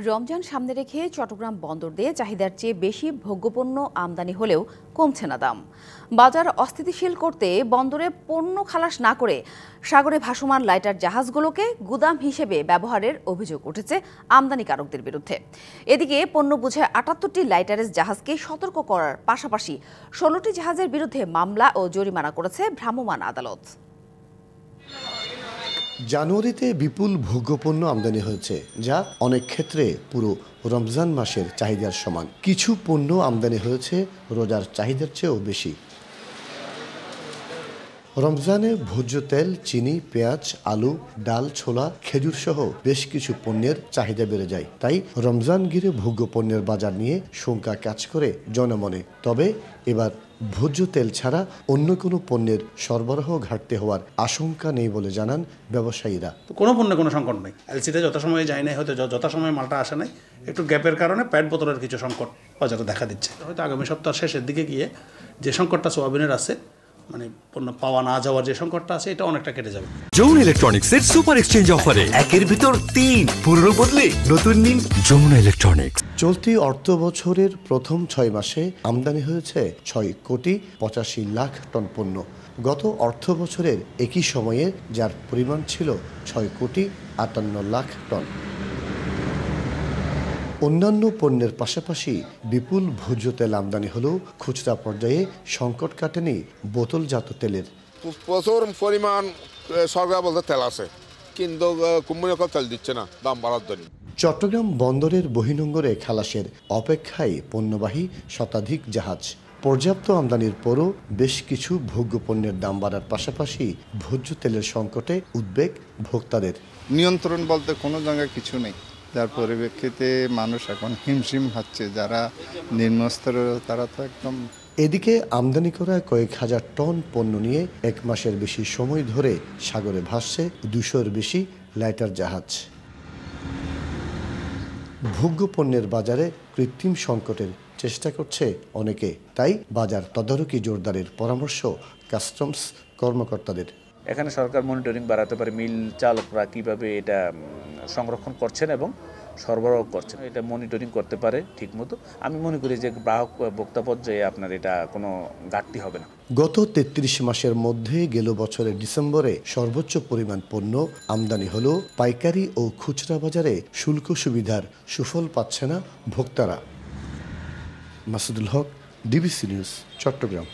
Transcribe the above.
রমজান সামনে রেখে চট্টগ্রাম বন্দর দিয়ে চাহিদার চেয়ে বেশি ভোগ্যপণ্য আমদানি হলেও কমছে না দাম। বাজার অস্থিতিশীল করতে বন্দরে পণ্য খালাস না করে সাগরে ভাসমান লাইটার জাহাজগুলোকে গুদাম হিসেবে ব্যবহারের অভিযোগ উঠেছে আমদানিকারকদের বিরুদ্ধে। এদিকে পণ্য বোঝায় ৭৮টি লাইটারেজ জাহাজকে সতর্ক করার পাশাপাশি ১৬টি জাহাজের বিরুদ্ধে মামলা ও জরিমানা করেছে ভ্রাম্যমাণ আদালত। জানুয়ারিতে বিপুল ভোগ্যপণ্য আমদানি হয়েছে, যা অনেক ক্ষেত্রে পুরো রমজান মাসের চাহিদার সমান। কিছু পণ্য আমদানি হয়েছে রোজার চাহিদার চেয়েও বেশি। রমজানে ভোজ্য তেল, চিনি, পেঁয়াজ, আলু, ডাল, ছোলা, খেজুর সহ বেশ কিছু পণ্যের চাহিদা বেড়ে যায়। তাই রমজান ঘিরে ভোগ্যপণ্যের বাজার নিয়ে শঙ্কা কাজ করে জনমনে। তবে এবার ভোজ্য তেল ছাড়া অন্য কোনো পণ্যের সরবরাহ ঘাটতি হওয়ার আশঙ্কা নেই বলে জানান ব্যবসায়ীরা। কোনো পণ্যে কোনো সংকট নেই। এলসিতে যথাসময়ে যায় নাই, হয়তো যথাসময়ে মালটা আসে নাই, একটু গ্যাপের কারণে প্যাট বোতলের কিছু সংকট বাজারে দেখা দিচ্ছে। হয়তো আগামী সপ্তাহ শেষের দিকে গিয়ে যে সংকটটা সোয়াবিনের আছে, মানে পণ্য পাওয়া না যাওয়ার যে সংকটটা আছে, এটা অনেকটা কেটে যাবে। যমুনা ইলেকট্রনিক্সের সুপার এক্সচেঞ্জ অফারে একের ভিতর ৩ পুরনো বদলে নতুন নিন যমুনা ইলেকট্রনিক্স। চলতি অর্থ বছরের প্রথম ৬ মাসে আমদানি হয়েছে ৬,৮৫,০০,০০০ টন পণ্য। গত অর্থ বছরের একই সময়ে যার পরিমাণ ছিল ৬,৫৮,০০,০০০ টন। অন্যান্য পণ্যের পাশাপাশি বিপুল ভোজ্য তেল আমদানি হলেও খুচরা পর্যায়ে সংকট কাটেনি বোতলজাত তেলের। প্রচুর পরিমাণ সরবরাহ বলতে তেল আছে, কিন্তু কোম্পানি তেল দিচ্ছে না দাম বাড়ার জন্য। চট্টগ্রাম বন্দরের বহির্নোঙরে খালাসের অপেক্ষায় পণ্যবাহী শতাধিক জাহাজ। পর্যাপ্ত আমদানির পরও বেশ কিছু ভোগ্যপণ্যের দাম বাড়ার পাশাপাশি ভোজ্য তেলের সংকটে উদ্বেগ ভোক্তাদের। নিয়ন্ত্রণ বলতে কোনো জায়গায় কিছু নেই, যার পরিপ্রেক্ষিতে মানুষ এখন হিমশিম খাচ্ছে। যারা নিম্নস্তরের তারা তো একদম। এদিকে আমদানি করা কয়েক হাজার টন পণ্য নিয়ে ১ মাসের বেশি সময় ধরে সাগরে ভাসছে ২০০-এর বেশি লাইটার জাহাজ। ভোগ্যপণ্যের বাজারে কৃত্রিম সংকটের চেষ্টা করছে অনেকে, তাই বাজার তদারকি জোরদারের পরামর্শ কাস্টমস কর্মকর্তাদের। এখানে সরকার মনিটরিং বাড়াতে পারে, মিল চালকরা কিভাবে এটা সংরক্ষণ করছেন এবং সরবরাহ করছেন, এটা মনিটরিং করতে পারে ঠিকমতো। আমি মনে করি যে গ্রাহক ভোক্তা পর্যায়ে আপনার এটা কোনো ঘাটতি হবে না। গত ৩৩ মাসের মধ্যে গেল বছরের ডিসেম্বরে সর্বোচ্চ পরিমাণ পণ্য আমদানি হলেও পাইকারি ও খুচরা বাজারে শুল্ক সুবিধার সুফল পাচ্ছে না ভোক্তারা। মাসুদুল হক, ডিবিসি নিউজ, চট্টগ্রাম।